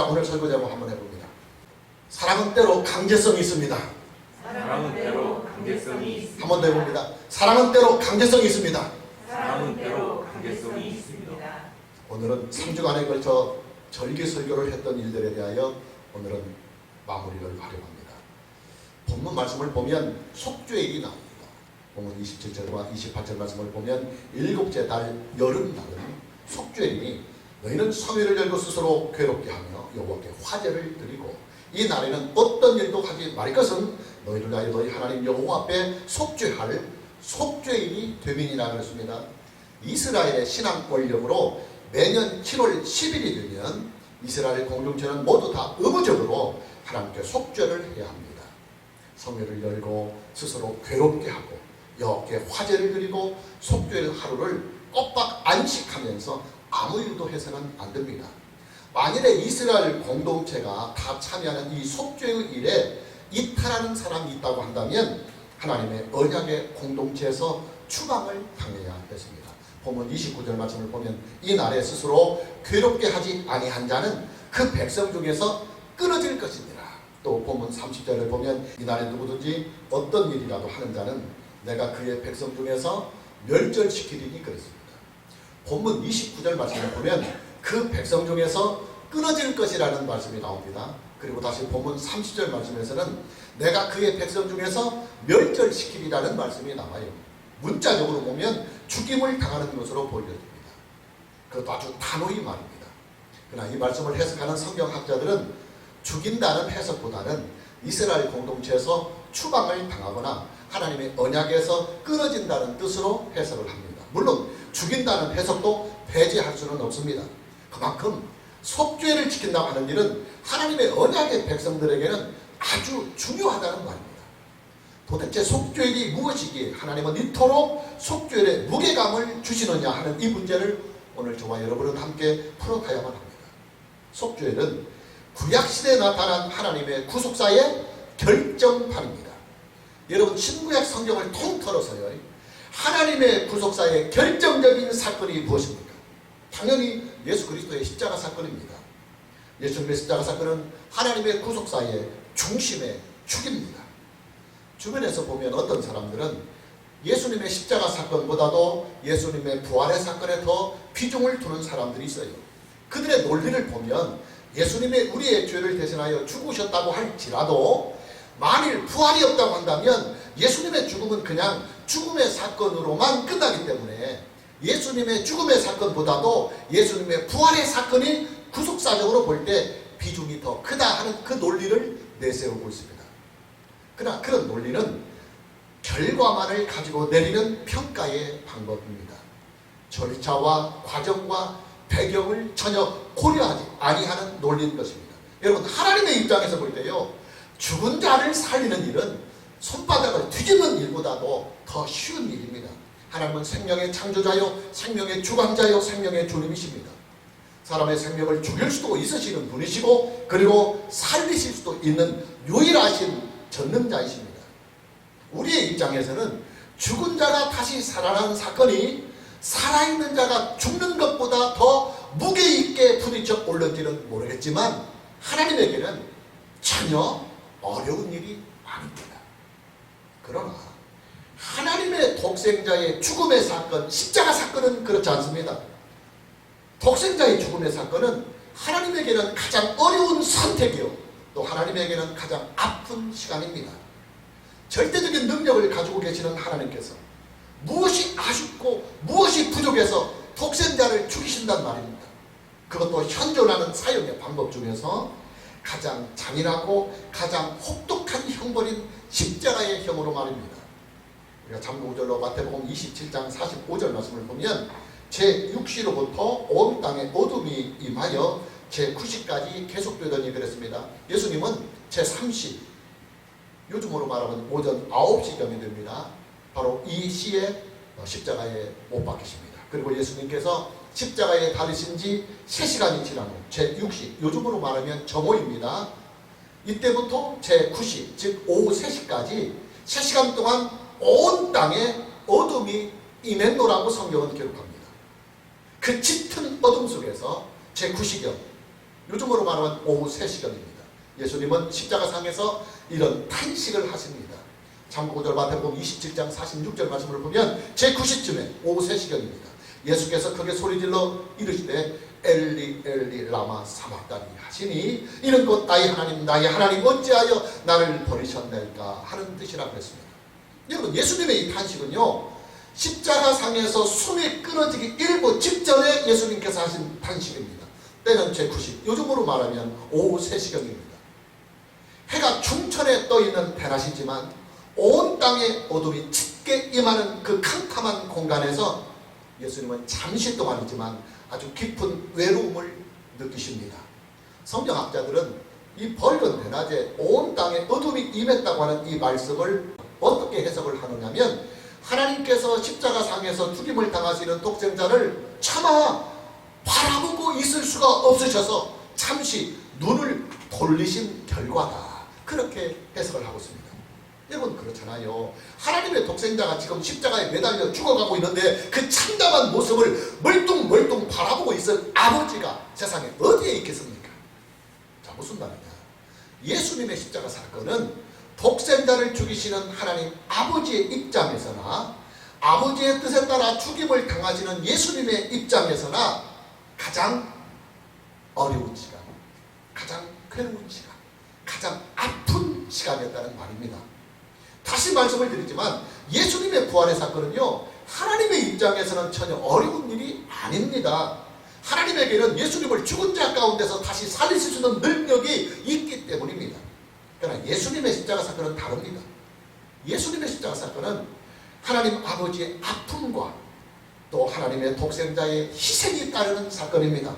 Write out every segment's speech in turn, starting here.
자, 오늘 설교 제목 한번 해봅니다. 사랑은 때로 강제성이 있습니다. 사랑은 때로 강제성이 있습니다. 한 번 더 해봅니다. 사랑은 때로 강제성이 있습니다. 사랑은 때로 강제성이 있습니다. 오늘은 3주간에 걸쳐 절기 설교를 했던 일들에 대하여 오늘은 마무리를 하려고 합니다. 본문 말씀을 보면 속죄일이 나옵니다. 본문 27절과 28절 말씀을 보면 일곱째 달 여름날은 속죄일이니 너희는 성회를 열고 스스로 괴롭게 하며 여호와께 화제를 드리고 이 날에는 어떤 일도 하지 말 것은 너희를 위하여 너희 하나님 여호와 앞에 속죄할 속죄일이 되민이라 그랬습니다. 이스라엘의 신앙 권력으로 매년 7월 10일이 되면 이스라엘 공동체는 모두 다 의무적으로 하나님께 속죄를 해야 합니다. 성회를 열고 스스로 괴롭게 하고 여호와께 화제를 드리고 속죄의 하루를 꼬박 안식하면서 아무 일도 해서는 안 됩니다. 만일에 이스라엘 공동체가 다 참여하는 이 속죄의 일에 이탈하는 사람이 있다고 한다면 하나님의 언약의 공동체에서 추방을 당해야 했습니다. 본문 29절 말씀을 보면 이 날에 스스로 괴롭게 하지 아니한 자는 그 백성 중에서 끊어질 것이니라. 또 본문 30절을 보면 이 날에 누구든지 어떤 일이라도 하는 자는 내가 그의 백성 중에서 멸절시키리니 그랬습니다. 본문 29절 말씀을 보면 그 백성 중에서 끊어질 것이라는 말씀이 나옵니다. 그리고 다시 본문 30절 말씀에서는 내가 그의 백성 중에서 멸절시키리라는 말씀이 나와요. 문자적으로 보면 죽임을 당하는 것으로 보여집니다. 그것도 아주 단호히 말입니다. 그러나 이 말씀을 해석하는 성경학자들은 죽인다는 해석보다는 이스라엘 공동체에서 추방을 당하거나 하나님의 언약에서 끊어진다는 뜻으로 해석을 합니다. 물론 죽인다는 해석도 배제할 수는 없습니다. 그만큼 속죄를 지킨다고 하는 일은 하나님의 언약의 백성들에게는 아주 중요하다는 말입니다. 도대체 속죄일이 무엇이기에 하나님은 이토록 속죄일에 무게감을 주시느냐 하는 이 문제를 오늘 저와 여러분은 함께 풀어가야만 합니다. 속죄일은 구약시대에 나타난 하나님의 구속사의 결정판입니다. 여러분 신구약 성경을 통틀어서요, 하나님의 구속사의 결정적인 사건이 무엇입니까? 당연히 예수 그리스도의 십자가 사건입니다. 예수님의 십자가 사건은 하나님의 구속사의 중심의 축입니다. 주변에서 보면 어떤 사람들은 예수님의 십자가 사건보다도 예수님의 부활의 사건에 더 비중을 두는 사람들이 있어요. 그들의 논리를 보면 예수님의 우리의 죄를 대신하여 죽으셨다고 할지라도 만일 부활이 없다고 한다면 예수님의 죽음은 그냥 죽음의 사건으로만 끝나기 때문에 예수님의 죽음의 사건보다도 예수님의 부활의 사건이 구속사적으로 볼 때 비중이 더 크다 하는 그 논리를 내세우고 있습니다. 그러나 그런 논리는 결과만을 가지고 내리는 평가의 방법입니다. 절차와 과정과 배경을 전혀 고려하지 아니하는 논리인 것입니다. 여러분 하나님의 입장에서 볼 때요, 죽은 자를 살리는 일은 손바닥을 뒤집는 일보다도 더 쉬운 일입니다. 하나님은 생명의 창조자요, 생명의 주관자요, 생명의 주님이십니다. 사람의 생명을 죽일 수도 있으시는 분이시고 그리고 살리실 수도 있는 유일하신 전능자이십니다. 우리의 입장에서는 죽은 자가 다시 살아나는 사건이 살아있는 자가 죽는 것보다 더 무게 있게 부딪혀 올는지는 모르겠지만 하나님에게는 전혀 어려운 일이 아닙니다. 그러나 하나님의 독생자의 죽음의 사건, 십자가 사건은 그렇지 않습니다. 독생자의 죽음의 사건은 하나님에게는 가장 어려운 선택이요, 또 하나님에게는 가장 아픈 시간입니다. 절대적인 능력을 가지고 계시는 하나님께서 무엇이 아쉽고 무엇이 부족해서 독생자를 죽이신단 말입니다. 그것도 현존하는 사형의 방법 중에서 가장 잔인하고 가장 혹독한 형벌인 십자가의 형으로 말입니다. 우리가 참고 5절로 마태복음 27장 45절 말씀을 보면 제6시로부터 온 땅에 어둠이 임하여 제9시까지 계속되더니 그랬습니다. 예수님은 제3시, 요즘으로 말하면 오전 9시경이 됩니다. 바로 이 시에 십자가에 못 박히십니다. 그리고 예수님께서 십자가에 달리신 지 3시간이 지난 후 제6시, 요즘으로 말하면 정오입니다. 이때부터 제9시, 즉 오후 3시까지 3시간 동안 온 땅에 어둠이 임했노라고 성경은 기록합니다. 그 짙은 어둠 속에서 제9시경 요즘으로 말하면 오후 3시경입니다. 예수님은 십자가상에서 이런 탄식을 하십니다. 참고구절 마태복음 27장 46절 말씀을 보면 제9시쯤에 오후 3시경입니다. 예수께서 크게 소리질러 이르시되 엘리 엘리 라마 사박다니 하시니 이는 곧 나의 하나님 어찌하여 나를 버리셨나이까 하는 뜻이라고 했습니다. 여러분, 예수님의 이 탄식은요, 십자가상에서 숨이 끊어지기 일부 직전에 예수님께서 하신 탄식입니다. 때는 제9시, 요즘으로 말하면 오후 3시경입니다. 해가 중천에 떠있는 대낮이지만 온 땅에 어둠이 짙게 임하는 그 캄캄한 공간에서 예수님은 잠시 동안이지만 아주 깊은 외로움을 느끼십니다. 성경학자들은 이 밝은 대낮에 온 땅에 어둠이 임했다고 하는 이 말씀을 어떻게 해석을 하느냐면, 하나님께서 십자가상에서 죽임을 당하시는 독생자를 차마 바라보고 있을 수가 없으셔서 잠시 눈을 돌리신 결과다, 그렇게 해석을 하고 있습니다. 여러분, 그렇잖아요. 하나님의 독생자가 지금 십자가에 매달려 죽어가고 있는데 그 참담한 모습을 멀뚱멀뚱 바라보고 있을 아버지가 세상에 어디에 있겠습니까? 자, 무슨 말이냐, 예수님의 십자가 사건은 독생자를 죽이시는 하나님 아버지의 입장에서나 아버지의 뜻에 따라 죽임을 당하시는 예수님의 입장에서나 가장 어려운 시간, 가장 괴로운 시간, 가장 아픈 시간이었다는 말입니다. 다시 말씀을 드리지만 예수님의 부활의 사건은요, 하나님의 입장에서는 전혀 어려운 일이 아닙니다. 하나님에게는 예수님을 죽은 자 가운데서 다시 살리실 수 있는 능력이 있기 때문입니다. 그러나 예수님의 십자가 사건은 다릅니다. 예수님의 십자가 사건은 하나님 아버지의 아픔과 또 하나님의 독생자의 희생이 따르는 사건입니다.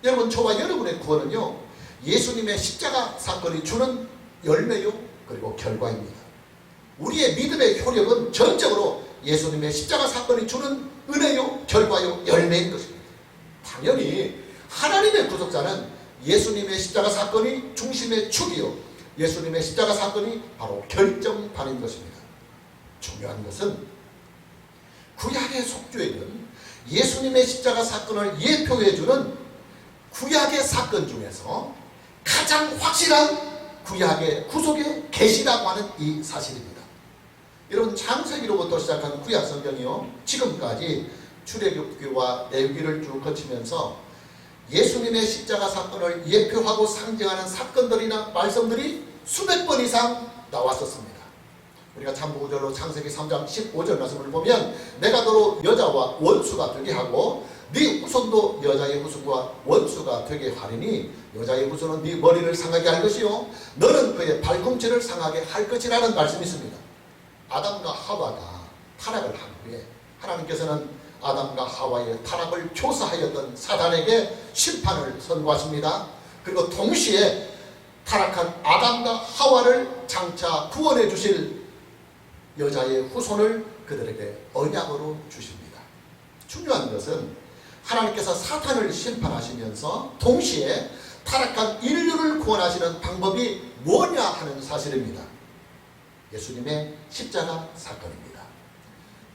여러분, 저와 여러분의 구원은요, 예수님의 십자가 사건이 주는 열매요, 그리고 결과입니다. 우리의 믿음의 효력은 전적으로 예수님의 십자가 사건이 주는 은혜요, 결과요, 열매인 것입니다. 당연히 하나님의 구속자는 예수님의 십자가 사건이 중심의 축이요, 예수님의 십자가 사건이 바로 결정판인 것입니다. 중요한 것은 구약의 속죄는 예수님의 십자가 사건을 예표해주는 구약의 사건 중에서 가장 확실한 구약의 구속의 계시라고 하는 이 사실입니다. 여러분, 창세기로부터 시작한 구약 성경이요, 지금까지 출애굽기와 레위기를 쭉 거치면서 예수님의 십자가 사건을 예표하고 상징하는 사건들이나 말씀들이 수백 번 이상 나왔었습니다. 우리가 참고구절로 창세기 3장 15절 말씀을 보면 내가 너로 여자와 원수가 되게 하고 네 후손도 여자의 후손과 원수가 되게 하리니 여자의 후손은 네 머리를 상하게 할 것이요 너는 그의 발꿈치를 상하게 할 것이라는 말씀이 있습니다. 아담과 하와가 타락을 한 후에 하나님께서는 아담과 하와의 타락을 교사하였던 사단에게 심판을 선고하십니다. 그리고 동시에 타락한 아담과 하와를 장차 구원해 주실 여자의 후손을 그들에게 언약으로 주십니다. 중요한 것은 하나님께서 사탄을 심판하시면서 동시에 타락한 인류를 구원하시는 방법이 뭐냐 하는 사실입니다. 예수님의 십자가 사건입니다.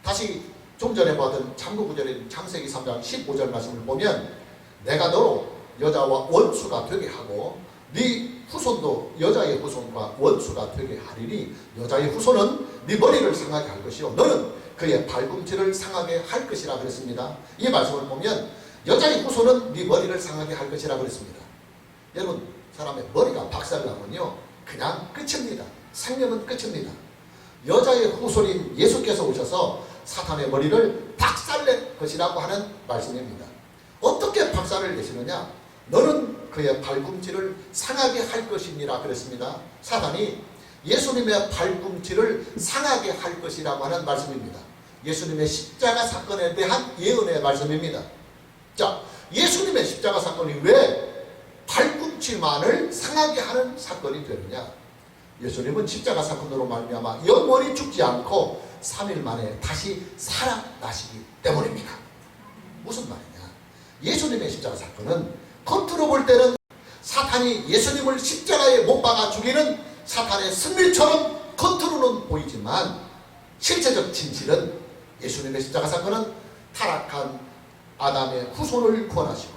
다시 좀 전에 봤던 참고구절인 창세기 3장 15절 말씀을 보면 내가 너로 여자와 원수가 되게 하고 네 후손도 여자의 후손과 원수가 되게 하리니 여자의 후손은 네 머리를 상하게 할 것이요 너는 그의 발꿈치를 상하게 할 것이라 그랬습니다. 이 말씀을 보면 여자의 후손은 네 머리를 상하게 할 것이라 그랬습니다. 여러분, 사람의 머리가 박살나면요 그냥 끝입니다. 생명은 끝입니다. 여자의 후손인 예수께서 오셔서 사탄의 머리를 박살낼 것이라고 하는 말씀입니다. 어떻게 박살을 내시느냐? 너는 그의 발꿈치를 상하게 할 것이니라 그랬습니다. 사탄이 예수님의 발꿈치를 상하게 할 것이라고 하는 말씀입니다. 예수님의 십자가 사건에 대한 예언의 말씀입니다. 자, 예수님의 십자가 사건이 왜 발꿈치만을 상하게 하는 사건이 되느냐? 예수님은 십자가 사건으로 말미암아 영원히 죽지 않고 3일 만에 다시 살아나시기 때문입니다. 무슨 말이냐? 예수님의 십자가 사건은 겉으로 볼 때는 사탄이 예수님을 십자가에 못 박아 죽이는 사탄의 승리처럼 겉으로는 보이지만 실제적 진실은 예수님의 십자가 사건은 타락한 아담의 후손을 구원하시고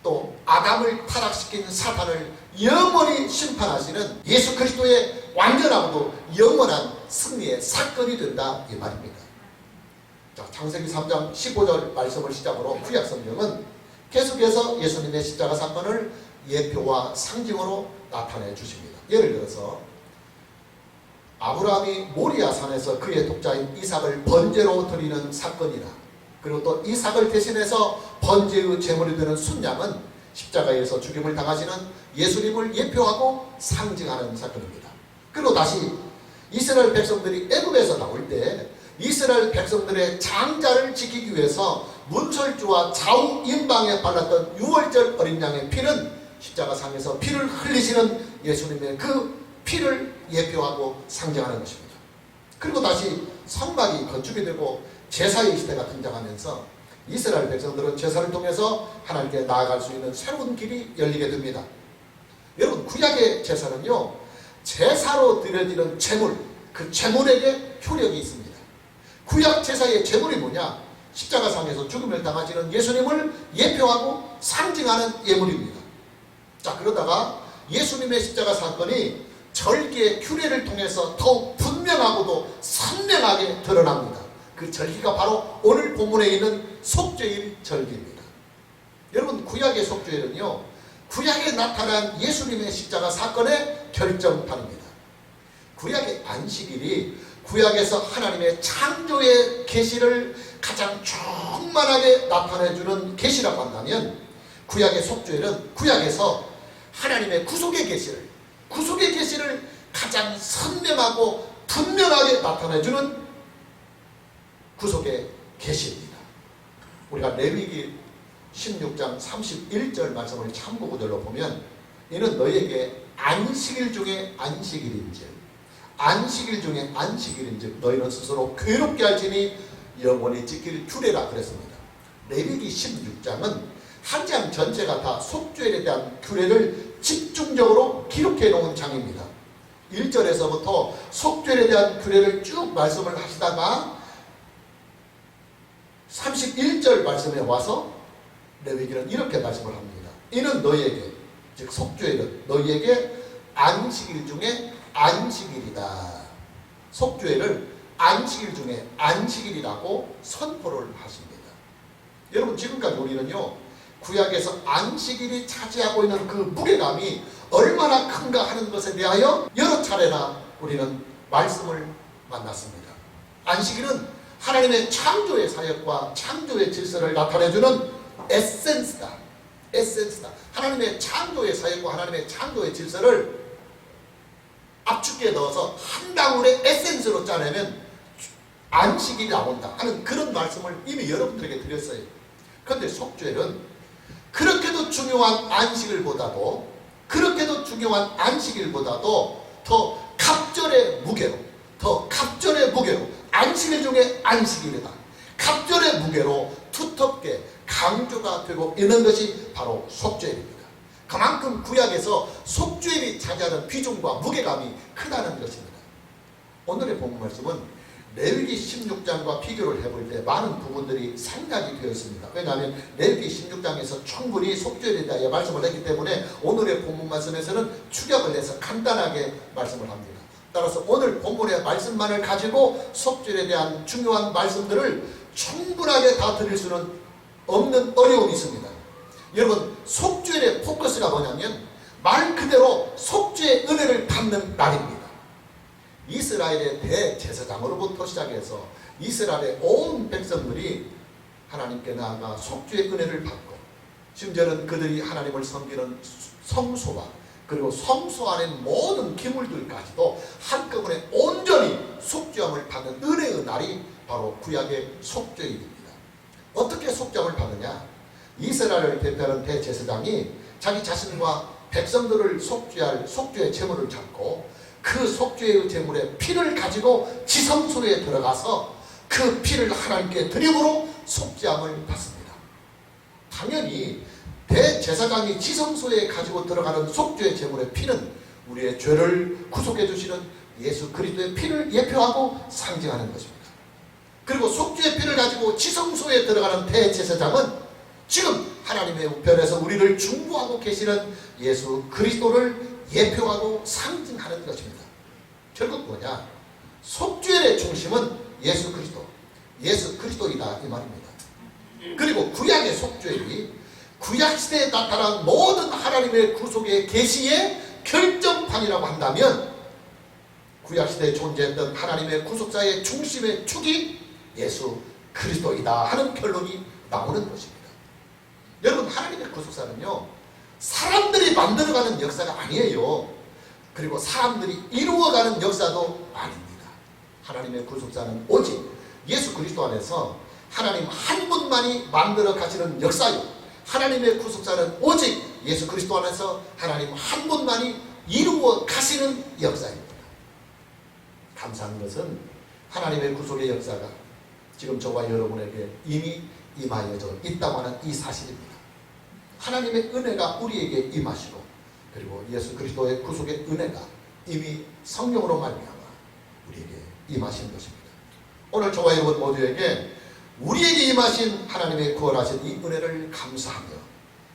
또 아담을 타락시킨 사탄을 영원히 심판하시는 예수 그리스도의 완전하고도 영원한 승리의 사건이 된다 이 말입니다. 자, 창세기 3장 15절 말씀을 시작으로 구약 성경은 계속해서 예수님의 십자가 사건을 예표와 상징으로 나타내 주십니다. 예를 들어서 아브라함이 모리아산에서 그의 독자인 이삭을 번제로 드리는 사건이나, 그리고 또 이삭을 대신해서 번제의 제물이 되는 순양은 십자가에서 죽임을 당하시는 예수님을 예표하고 상징하는 사건입니다. 그리고 다시 이스라엘 백성들이 애굽에서 나올 때 이스라엘 백성들의 장자를 지키기 위해서 문설주와 좌우 임방에 발랐던 유월절 어린 양의 피는 십자가상에서 피를 흘리시는 예수님의 그 피를 예표하고 상징하는 것입니다. 그리고 다시 성막이 건축이 되고 제사의 시대가 등장하면서 이스라엘 백성들은 제사를 통해서 하나님께 나아갈 수 있는 새로운 길이 열리게 됩니다. 여러분, 구약의 제사는요, 제사로 드려지는 제물, 그 제물에게 효력이 있습니다. 구약 제사의 제물이 뭐냐? 십자가상에서 죽음을 당하시는 예수님을 예표하고 상징하는 예물입니다. 자, 그러다가 예수님의 십자가 사건이 절기의 규례를 통해서 더욱 분명하고도 선명하게 드러납니다. 그 절기가 바로 오늘 본문에 있는 속죄일 절기입니다. 여러분, 구약의 속죄일은요, 구약에 나타난 예수님의 십자가 사건의 결정판입니다. 구약의 안식일이 구약에서 하나님의 창조의 계시를 가장 충만하게 나타내주는 계시라고 한다면, 구약의 속죄일은 구약에서 하나님의 구속의 계시를 가장 선명하고 분명하게 나타내주는 구속의 계시입니다. 우리가 레위기 16장 31절 말씀을 참고구절로 보면, 이는 너희에게 안식일 중에 안식일인즉 너희는 스스로 괴롭게 할지니 영원히 지킬 규례라 그랬습니다. 레위기 16장은 한 장 전체가 다 속죄에 대한 규례를 집중적으로 기록해 놓은 장입니다. 1절에서부터 속죄에 대한 규례를 쭉 말씀을 하시다가 31절 말씀에 와서 레위기는 이렇게 말씀을 합니다. 이는 너희에게, 즉 속죄일은 너희에게 안식일 중에 안식일이다. 속죄를 안식일 중에 안식일이라고 선포를 하십니다. 여러분, 지금까지 우리는요, 구약에서 안식일이 차지하고 있는 그 무게감이 얼마나 큰가 하는 것에 대하여 여러 차례나 우리는 말씀을 만났습니다. 안식일은 하나님의 창조의 사역과 창조의 질서를 나타내주는 에센스다. 하나님의 창조의 사역과 하나님의 창조의 질서를 압축기에 넣어서 한 방울의 에센스로 짜내면 안식일이 나온다 하는 그런 말씀을 이미 여러분들에게 드렸어요. 그런데 속죄는 그렇게도 중요한 안식일보다도 더 갑절의 무게로 안식일 중에 안식일이다. 갑절의 무게로 두텁게 강조가 되고 있는 것이 바로 속죄일입니다. 그만큼 구약에서 속죄일이 차지하는 비중과 무게감이 크다는 것입니다. 오늘의 본문 말씀은 레위기 16장과 비교를 해볼 때 많은 부분들이 생각이 되어 있습니다. 왜냐하면 레위기 16장에서 충분히 속죄일에 대하여 말씀을 했기 때문에 오늘의 본문 말씀에서는 추격을 해서 간단하게 말씀을 합니다. 따라서 오늘 본문의 말씀만을 가지고 속죄일에 대한 중요한 말씀들을 충분하게 다 드릴 수는 없는 어려움이 있습니다. 여러분, 속죄일의 포커스가 뭐냐면 말 그대로 속죄의 은혜를 받는 날입니다. 이스라엘의 대제사장으로부터 시작해서 이스라엘의 온 백성들이 하나님께 나아가 속죄의 은혜를 받고, 심지어는 그들이 하나님을 섬기는 성소와 그리고 성소 안의 모든 기물들까지도 한꺼번에 온전히 속죄함을 받는 은혜의 날이 바로 구약의 속죄일입니다. 어떻게 속죄함을 받느냐? 이스라엘을 대표하는 대제사장이 자기 자신과 백성들을 속죄할 속죄의 제물을 잡고 그 속죄의 제물의 피를 가지고 지성소에 들어가서 그 피를 하나님께 드림으로 속죄함을 받습니다. 당연히 대제사장이 지성소에 가지고 들어가는 속죄의 제물의 피는 우리의 죄를 구속해 주시는 예수 그리스도의 피를 예표하고 상징하는 것입니다. 그리고 속죄의 피를 가지고 지성소에 들어가는 대제사장은 지금 하나님의 우편에서 우리를 중보하고 계시는 예수 그리스도를 예표하고 상징하는 것입니다. 결국 뭐냐? 속죄의 중심은 예수 그리스도이다 이 말입니다. 그리고 구약의 속죄이 구약시대에 나타난 모든 하나님의 구속의 계시의 결정판이라고 한다면 구약시대에 존재했던 하나님의 구속자의 중심의 축이 예수 그리스도이다 하는 결론이 나오는 것입니다. 여러분, 하나님의 구속사는요, 사람들이 만들어가는 역사가 아니에요. 그리고 사람들이 이루어가는 역사도 아닙니다. 하나님의 구속사는 오직 예수 그리스도 안에서 하나님 한 분만이 만들어 가시는 역사요, 하나님의 구속사는 오직 예수 그리스도 안에서 하나님 한 분만이 이루어 가시는 역사입니다. 감사한 것은 하나님의 구속의 역사가 지금 저와 여러분에게 이미 임하여져 있다고 하는 이 사실입니다. 하나님의 은혜가 우리에게 임하시고, 그리고 예수 그리스도의 구속의 은혜가 이미 성령으로 말미암아 우리에게 임하신 것입니다. 오늘 저와 여러분 모두에게 우리에게 임하신 하나님의 구원하신 이 은혜를 감사하며,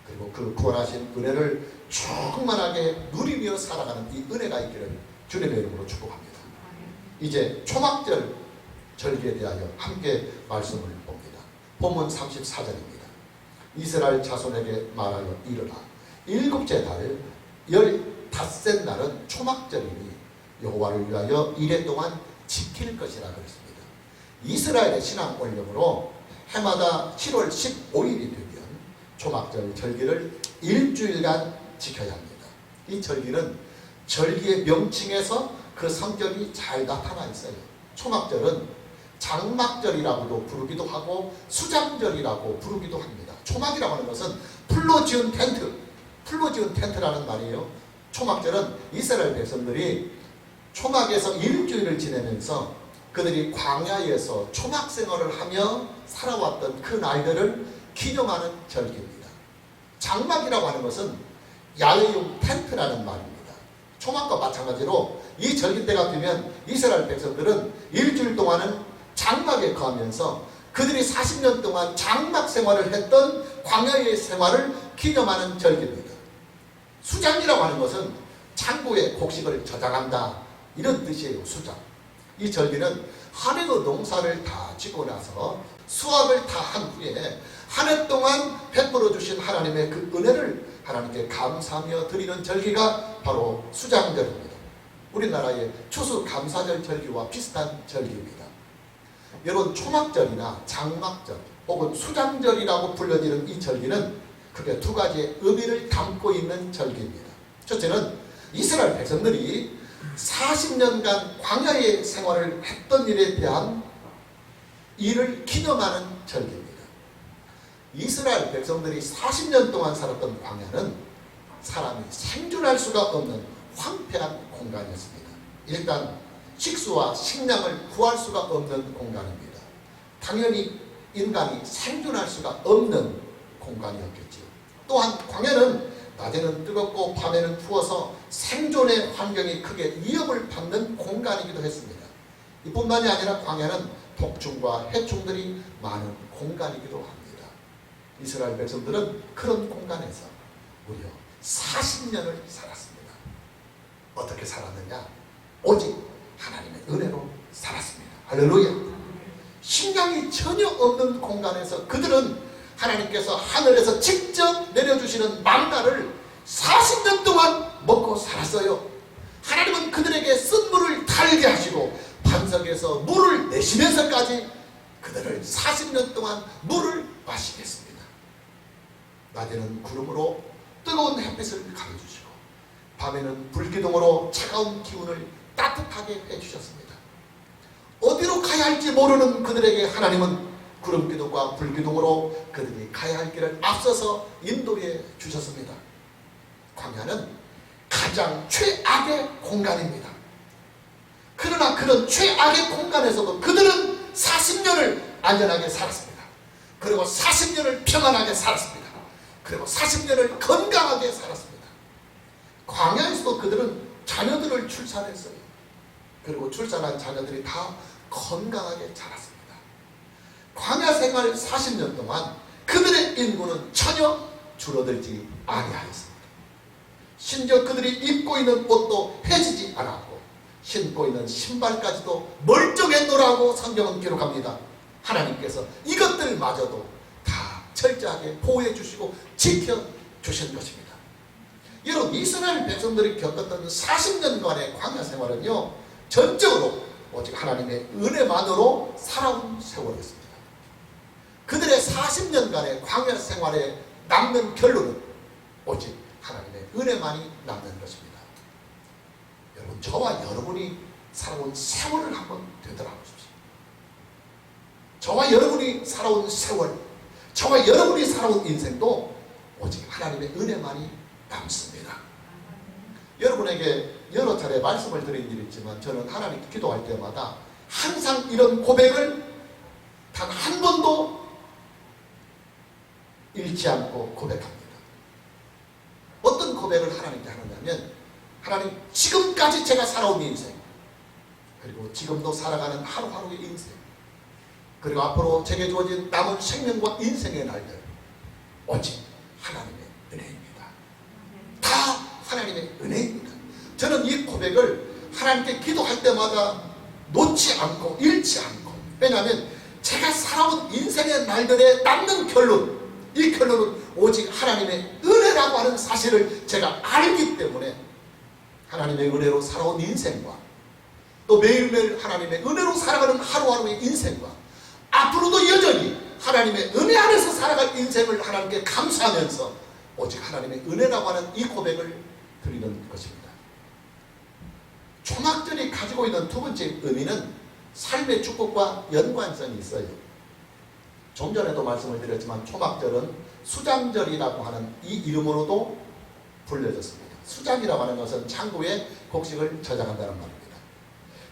그리고 그 구원하신 은혜를 충만하게 누리며 살아가는 이 은혜가 있기를 주님의 이름으로 축복합니다. 이제 초막절 절기에 대하여 함께 말씀을 봅니다. 본문 34절입니다. 이스라엘 자손에게 말하여 이르라. 7째 달 15째 날은 초막절이니 여호와를 위하여 이래 동안 지킬 것이라 그랬습니다. 이스라엘의 신앙 원령으로 해마다 7월 15일이 되면 초막절 절기를 일주일간 지켜야 합니다. 이 절기는 절기의 명칭에서 그 성격이 잘 나타나 있어요. 초막절은 장막절이라고도 부르기도 하고 수장절이라고 부르기도 합니다. 초막이라고 하는 것은 풀로 지은 텐트라는 말이에요. 초막절은 이스라엘 백성들이 초막에서 일주일을 지내면서 그들이 광야에서 초막 생활을 하며 살아왔던 그 날들을 기념하는 절기입니다. 장막이라고 하는 것은 야외용 텐트라는 말입니다. 초막과 마찬가지로 이 절기 때가 되면 이스라엘 백성들은 일주일 동안은 장막에 거하면서 그들이 40년 동안 장막 생활을 했던 광야의 생활을 기념하는 절기입니다. 수장이라고 하는 것은 창고에 곡식을 저장한다 이런 뜻이에요. 수장. 이 절기는 한 해의 농사를 다 짓고 나서 수확을 다 한 후에 한 해 동안 베풀어 주신 하나님의 그 은혜를 하나님께 감사하며 드리는 절기가 바로 수장절입니다. 우리나라의 추수감사절 절기와 비슷한 절기입니다. 여러분, 초막절이나 장막절 혹은 수장절이라고 불려지는 이 절기는 크게 두 가지의 의미를 담고 있는 절기입니다. 첫째는 이스라엘 백성들이 40년간 광야의 생활을 했던 일에 대한 일을 기념하는 절기입니다. 이스라엘 백성들이 40년 동안 살았던 광야는 사람이 생존할 수가 없는 황폐한 공간이었습니다. 일단 식수와 식량을 구할 수가 없는 공간입니다. 당연히 인간이 생존할 수가 없는 공간이었겠죠. 또한 광야는 낮에는 뜨겁고 밤에는 추워서 생존의 환경이 크게 위협을 받는 공간이기도 했습니다. 이뿐만이 아니라 광야는 독충과 해충들이 많은 공간이기도 합니다. 이스라엘 백성들은 그런 공간에서 무려 40년을 살았습니다. 어떻게 살았느냐? 오직 하나님의 은혜로 살았습니다. 할렐루야. 식량이 전혀 없는 공간에서 그들은 하나님께서 하늘에서 직접 내려주시는 만나를 40년 동안 먹고 살았어요. 하나님은 그들에게 쓴물을 달게 하시고 반석에서 물을 내시면서까지 그들을 40년 동안 물을 마시게 했습니다. 낮에는 구름으로 뜨거운 햇빛을 가려주시고 밤에는 불기둥으로 차가운 기운을 따뜻하게 해주셨습니다. 어디로 가야 할지 모르는 그들에게 하나님은 구름기둥과 불기둥으로 그들이 가야 할 길을 앞서서 인도해 주셨습니다. 광야는 가장 최악의 공간입니다. 그러나 그런 최악의 공간에서도 그들은 40년을 안전하게 살았습니다. 그리고 40년을 평안하게 살았습니다. 그리고 40년을 건강하게 살았습니다. 광야에서도 그들은 자녀들을 출산했어요. 그리고 출산한 자녀들이 다 건강하게 자랐습니다. 광야 생활 40년 동안 그들의 인구는 전혀 줄어들지 아니하였습니다. 심지어 그들이 입고 있는 옷도 해지지 않았고 신고 있는 신발까지도 멀쩡했노라고 성경은 기록합니다. 하나님께서 이것들마저도 다 철저하게 보호해 주시고 지켜 주신 것입니다. 여러분, 이스라엘 백성들이 겪었던 40년간의 광야 생활은요, 전적으로 오직 하나님의 은혜만으로 살아온 세월이었습니다. 그들의 40년간의 광야 생활에 남는 결론은 오직 하나님의 은혜만이 남는 것입니다. 여러분, 저와 여러분이 살아온 세월을 한번 되돌아보십시오. 저와 여러분이 살아온 세월, 저와 여러분이 살아온 인생도 오직 하나님의 은혜만이 남습니다. 여러분에게 여러 차례 말씀을 드린 일이 있지만 저는 하나님께 기도할 때마다 항상 이런 고백을 단 한 번도 잃지 않고 고백합니다. 어떤 고백을 하나님께 하느냐면, 하나님, 지금까지 제가 살아온 인생, 그리고 지금도 살아가는 하루하루의 인생, 그리고 앞으로 제게 주어진 남은 생명과 인생의 날들, 오직 하나님의 은혜입니다. 다 하나님의 은혜입니다. 저는 이 고백을 하나님께 기도할 때마다 놓지 않고 잃지 않고, 왜냐하면 제가 살아온 인생의 날들에 남는 결론, 이 결론은 오직 하나님의 은혜라고 하는 사실을 제가 알기 때문에 하나님의 은혜로 살아온 인생과 또 매일매일 하나님의 은혜로 살아가는 하루하루의 인생과 앞으로도 여전히 하나님의 은혜 안에서 살아갈 인생을 하나님께 감사하면서 오직 하나님의 은혜라고 하는 이 고백을 드리는 것입니다. 초막절이 가지고 있는 두 번째 의미는 삶의 축복과 연관성이 있어요. 좀 전에도 말씀을 드렸지만 초막절은 수장절이라고 하는 이 이름으로도 불려졌습니다. 수장이라고 하는 것은 창고에 곡식을 저장한다는 말입니다.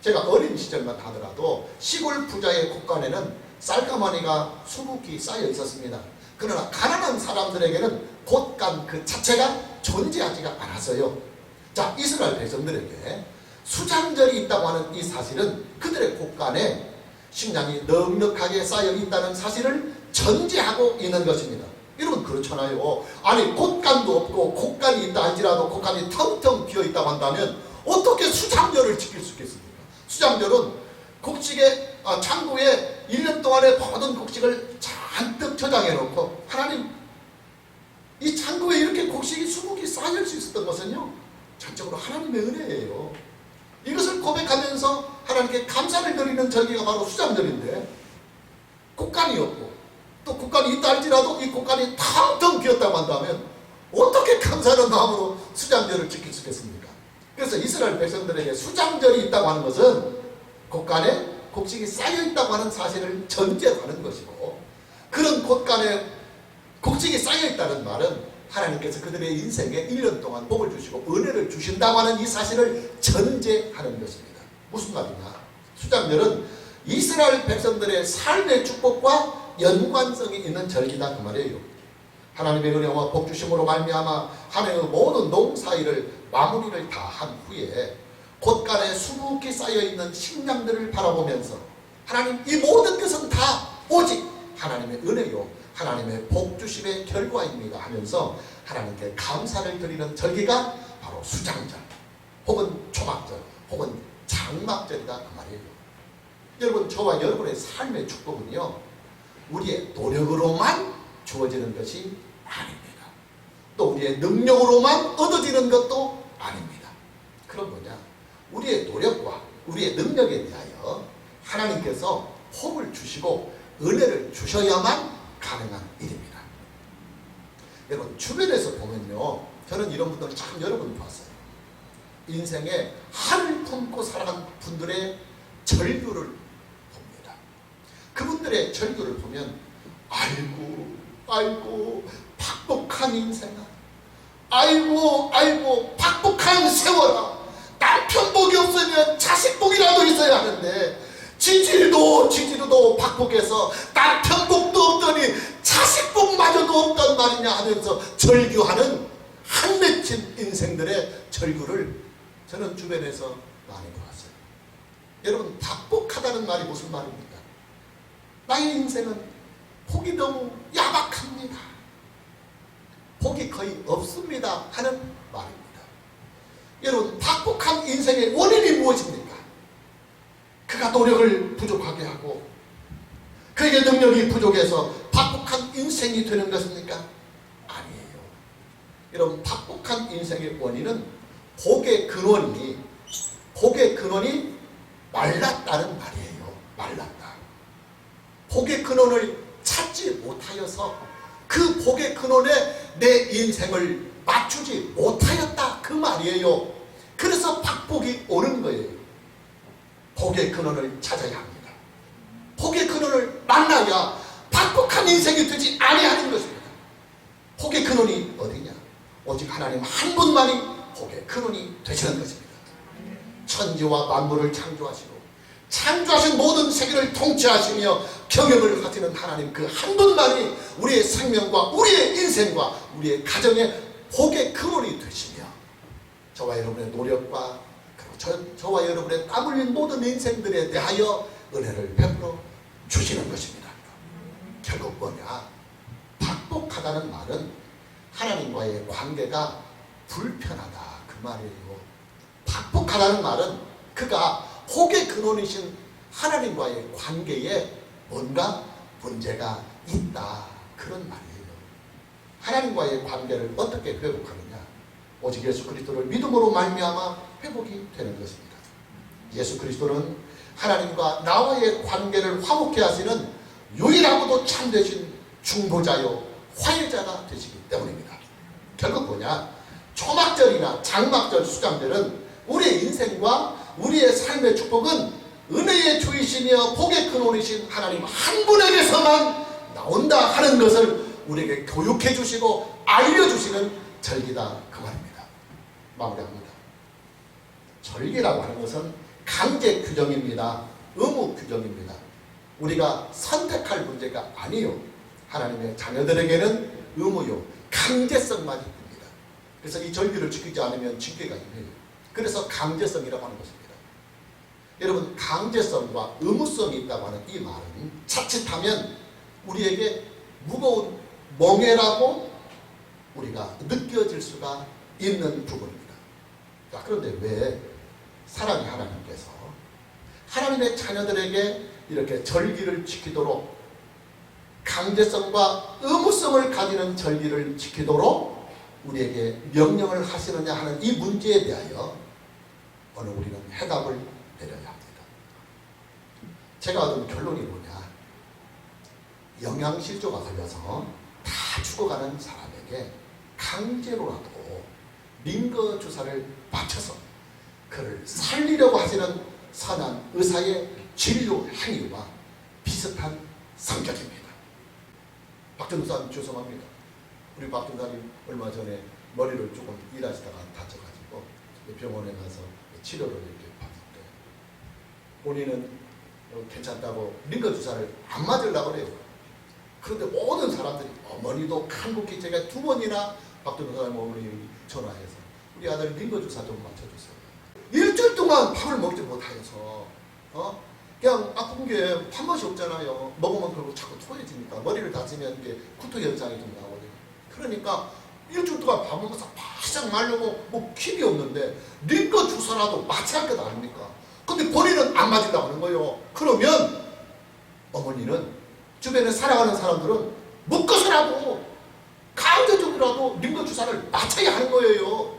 제가 어린 시절만 하더라도 시골 부자의 곳간에는 쌀가마니가 수북히 쌓여 있었습니다. 그러나 가난한 사람들에게는 곳간 그 자체가 존재하지가 않았어요. 자, 이스라엘 백성들에게 수장절이 있다고 하는 이 사실은 그들의 곳간에 식량이 넉넉하게 쌓여 있다는 사실을 전제하고 있는 것입니다. 여러분, 그렇잖아요. 아니, 곳간도 없고 곳간이 있다 할지라도 곳간이 텅텅 비어 있다고 한다면 어떻게 수장절을 지킬 수 있겠습니까? 수장절은 곡식에 창고에 1년 동안의 모든 곡식을 잔뜩 저장해 놓고, 하나님, 이 창고에 이렇게 곡식이 수북이 쌓일 수 있었던 것은요, 전적으로 하나님의 은혜예요. 이것을 고백하면서 하나님께 감사를 드리는 절기가 바로 수장절인데, 곡간이 없고 또 곡간이 있다 할지라도 이 곡간이 텅텅 비었다고 한다면 어떻게 감사하는 마음으로 수장절을 지킬 수 있겠습니까? 그래서 이스라엘 백성들에게 수장절이 있다고 하는 것은 곡간에 곡식이 쌓여 있다고 하는 사실을 전제하는 것이고, 그런 곳간에 곡식이 쌓여 있다는 말은 하나님께서 그들의 인생에 1년 동안 복을 주시고 은혜를 주신다고 하는 이 사실을 전제하는 것입니다. 무슨 말이냐? 수장절은 이스라엘 백성들의 삶의 축복과 연관성이 있는 절기다, 그 말이에요. 하나님의 은혜와 복 주심으로 말미암아 한 해의 모든 농사일을 마무리를 다 한 후에 곳간에 수북히 쌓여있는 식량들을 바라보면서 하나님, 이 모든 것은 다 오직 하나님의 은혜요 하나님의 복주심의 결과입니다 하면서 하나님께 감사를 드리는 절기가 바로 수장절 혹은 초막절 혹은 장막절이다, 그 말이에요. 여러분, 저와 여러분의 삶의 축복은요, 우리의 노력으로만 주어지는 것이 아닙니다. 또 우리의 능력으로만 얻어지는 것도 아닙니다. 그럼 뭐냐? 우리의 노력과 우리의 능력에 대하여 하나님께서 복을 주시고 은혜를 주셔야만 가능한 일입니다. 여러분, 주변에서 보면요, 저는 이런 분들 참 여러 분 봤어요. 인생에 한을 품고 살아간 분들의 절규를 봅니다. 그분들의 절규를 보면 아이고 팍복한 인생아, 아이고 팍복한 세월아, 남편 복이 없으면 자식 복이라도 있어야 하는데 지지리도 팍복해서 남편 복도 없더니 자식 복마저도 없단 말이냐 하면서 절규하는 한맺힌 인생들의 절규를 저는 주변에서 많이 보았어요. 여러분, 팍복하다는 말이 무슨 말입니까? 나의 인생은 복이 너무 야박합니다. 복이 거의 없습니다 하는 말입니다. 여러분, 박복한 인생의 원인이 무엇입니까? 그가 노력을 부족하게 하고 그에게 능력이 부족해서 박복한 인생이 되는 것입니까? 아니에요. 여러분, 박복한 인생의 원인은 복의 근원이 말랐다는 말이에요. 말랐다. 복의 근원을 찾지 못하여서 그 복의 근원에 내 인생을 맞추지 못하였다 그 말이에요. 그래서 박복이 오는 거예요. 복의 근원을 찾아야 합니다. 복의 근원을 만나야 박복한 인생이 되지 아니하는 것입니다. 복의 근원이 어디냐? 오직 하나님 한 분만이 복의 근원이 되시는 것입니다. 천지와 만물을 창조하신 모든 세계를 통치하시며 경영을 하시는 하나님 그 한 분만이 우리의 생명과 우리의 인생과 우리의 가정의 복의 근원이 되시며 저와 여러분의 노력과 저와 여러분의 땀 흘린 모든 인생들에 대하여 은혜를 베풀어 주시는 것입니다. 결국 뭐냐? 박복하다는 말은 하나님과의 관계가 불편하다 그 말이에요. 박복하다는 말은 그가 복의 근원이신 하나님과의 관계에 뭔가 문제가 있다 그런 말이에요. 하나님과의 관계를 어떻게 회복하느냐? 오직 예수 그리스도를 믿음으로 말미암아 회복이 되는 것입니다. 예수 그리스도는 하나님과 나와의 관계를 화목케 하시는 유일하고도 참되신 중보자요 화해자가 되시기 때문입니다. 결국 뭐냐? 초막절이나 장막절, 수장절은 우리의 인생과 우리의 삶의 축복은 은혜의 주이시며 복의 근원이신 하나님 한 분에게서만 나온다 하는 것을 우리에게 교육해 주시고 알려주시는 절기다 그 말입니다. 마무리합니다. 절기라고 하는 것은 강제 규정입니다. 의무 규정입니다. 우리가 선택할 문제가 아니요. 하나님의 자녀들에게는 의무요. 강제성만 있습니다. 그래서 이 절기를 지키지 않으면 징계가 임해요. 그래서 강제성이라고 하는 것입니다. 여러분, 강제성과 의무성이 있다고 하는 이 말은 자칫하면 우리에게 무거운 멍해라고 우리가 느껴질 수가 있는 부분입니다. 자, 그런데 왜 사랑의 하나님께서 하나님의 자녀들에게 이렇게 절기를 지키도록 강제성과 의무성을 가지는 절기를 지키도록 우리에게 명령을 하시느냐 하는 이 문제에 대하여 오늘 우리는 해답을 내려야 합니다. 제가 얻은 결론이 뭐냐? 영양실조가 걸려서 다 죽어가는 사람에게 강제로라도 링거 주사를 맞춰서 그를 살리려고 하시는 선한 의사의 진료 행위와 비슷한 성격입니다. 박전사님 죄송합니다. 우리 박전사님 얼마 전에 머리를 조금 일하시다가 다쳐가지고 병원에 가서 치료를 이렇게 받는데 본인은 괜찮다고 링거 주사를 안 맞으려고 그래요. 그런데 모든 사람들이 어머니도 간곡히 제가 2번이나 박전사님 어머니 전화해서 우리 아들 링거 주사 좀 맞춰주세요. 일주일 동안 밥을 먹지 못하여서 그냥 아픈 게 밥맛이 없잖아요. 먹으면 그리고 자꾸 토해지니까 머리를 다치면 이게 구토 현상이 좀 나거든요. 그러니까 일주일 동안 밥 먹어서 바짝 말려고 뭐 힘이 없는데 링거 주사라도 맞춰야 할 것 아닙니까? 근데 본인은 안 맞으려고 하는 거예요. 그러면 어머니는 주변에 살아가는 사람들은 묶어서라도 강제적으로라도 링거 주사를 맞춰야 하는 거예요.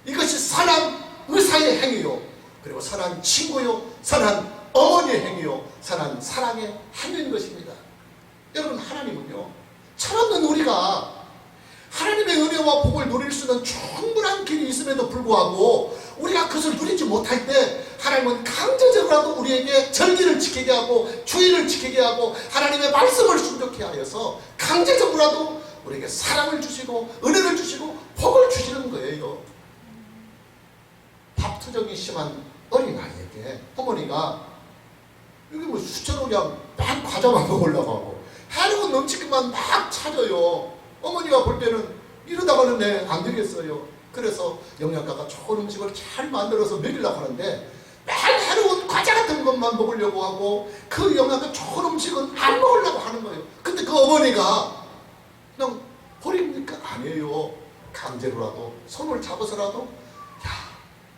이것이 선한 의사의 행위요. 그리고 선한 친구요. 선한 어머니의 행위요. 선한 사랑의 행위인 것입니다. 여러분, 하나님은요, 철없는 우리가 하나님의 은혜와 복을 누릴 수 있는 충분한 길이 있음에도 불구하고 우리가 그것을 누리지 못할 때 하나님은 강제적으로라도 우리에게 절기를 지키게 하고 주의를 지키게 하고 하나님의 말씀을 순종케 하여서 강제적으로라도 우리에게 사랑을 주시고 은혜를 주시고 복을 주시는 거예요. 밥투정이 심한 어린아이에게 어머니가 여기 뭐 수저로 그냥 막 과자만 먹으려고 하고 해로운 넘치기만 막 찾아요. 어머니가 볼 때는 이러다가는 안 되겠어요. 그래서 영양가가 좋은 음식을 잘 만들어서 먹이려고 하는데 매일 해로운 과자 같은 것만 먹으려고 하고 그 영양가 좋은 음식은 안 먹으려고 하는 거예요. 근데 그 어머니가 그냥 버립니까? 아니에요. 강제로라도 손을 잡아서라도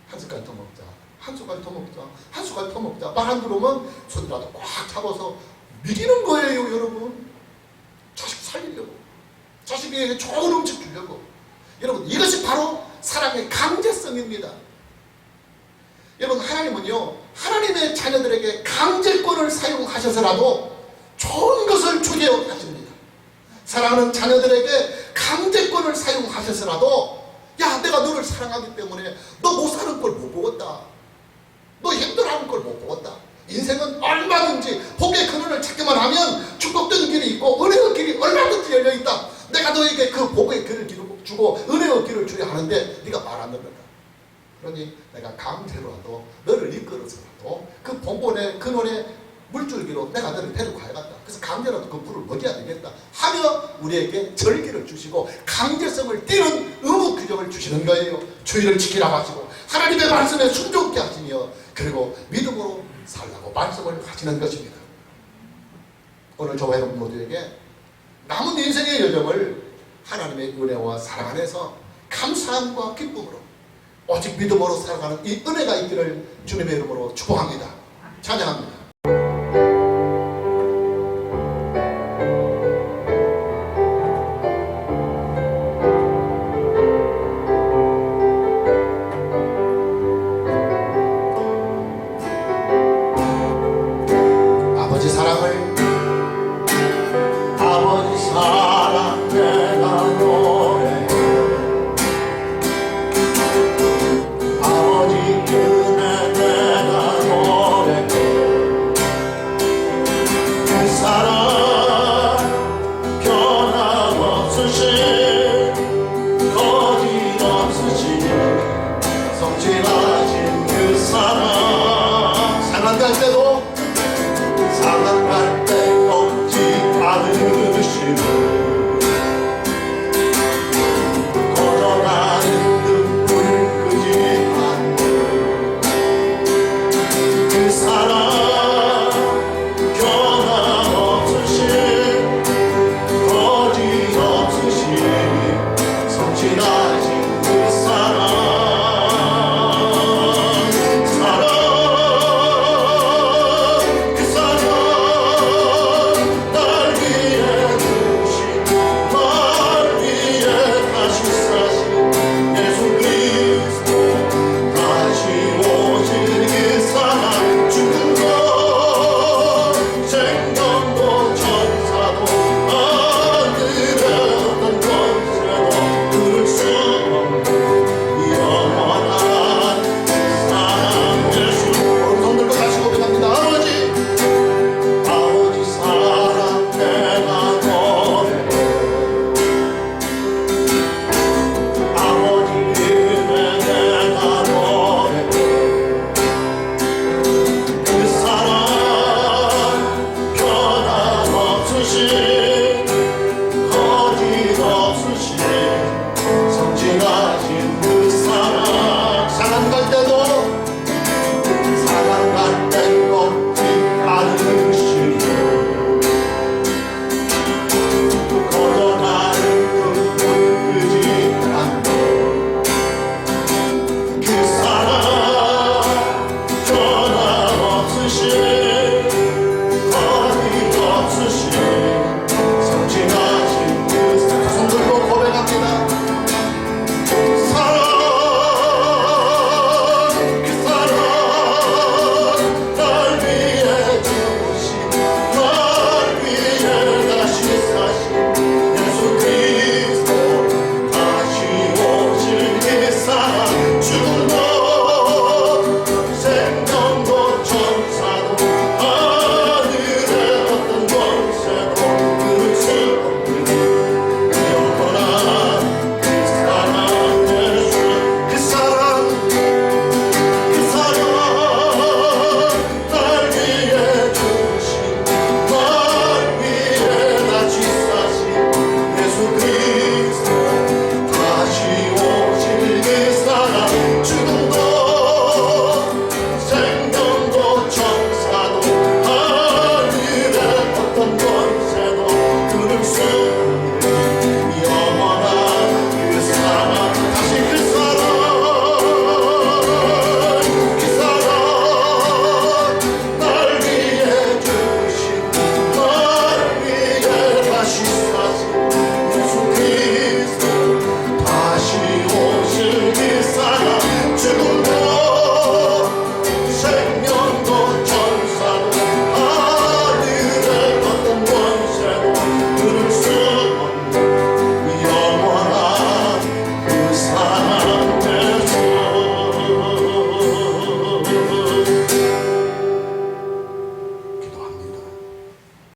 한 숟갈 더 먹자, 한 숟갈 더 먹자, 한 숟갈 더 먹자. 말 안 들으면 손이라도 꽉 잡아서 먹이는 거예요, 여러분. 자식 살리려고, 자식에게 좋은 음식 주려고. 여러분, 이것이 바로 사랑의 강제성입니다. 여러분, 하나님은요, 하나님의 자녀들에게 강제권을 사용하셔서라도 좋은 것을 주게 하십니다. 사랑하는 자녀들에게 강제권을 사용하셔서라도, 야, 내가 너를 사랑하기 때문에 너 못 사는 걸 못 보겠다, 너 힘들어하는 걸 못 보겠다. 인생은 얼마든지 복의 근원을 찾기만 하면 축복된 길이 있고 은혜의 길이 얼마든지 열려있다. 내가 너에게 그 복의 길을 주고 은혜의 길을 주려 하는데 네가 말 안 듣는다. 그러니 내가 강제로라도 너를 이끌어서라도 그 본본의 근원의 물줄기로 내가 너를 데리고 가야겠다. 그래서 강제로라도 그 물을 먹여야 되겠다 하며 우리에게 절기를 주시고 강제성을 띠는 의무 규정을 주시는 거예요. 주의를 지키라고 하시고 하나님의 말씀에 순종케 하시며 그리고 믿음으로 살라고 말씀을 하시는 것입니다. 오늘 저와 여러분 모두에게 남은 인생의 여정을 하나님의 은혜와 사랑 안에서 감사함과 기쁨으로 오직 믿음으로 살아가는 이 은혜가 있기를 주님의 이름으로 축복합니다. 찬양합니다.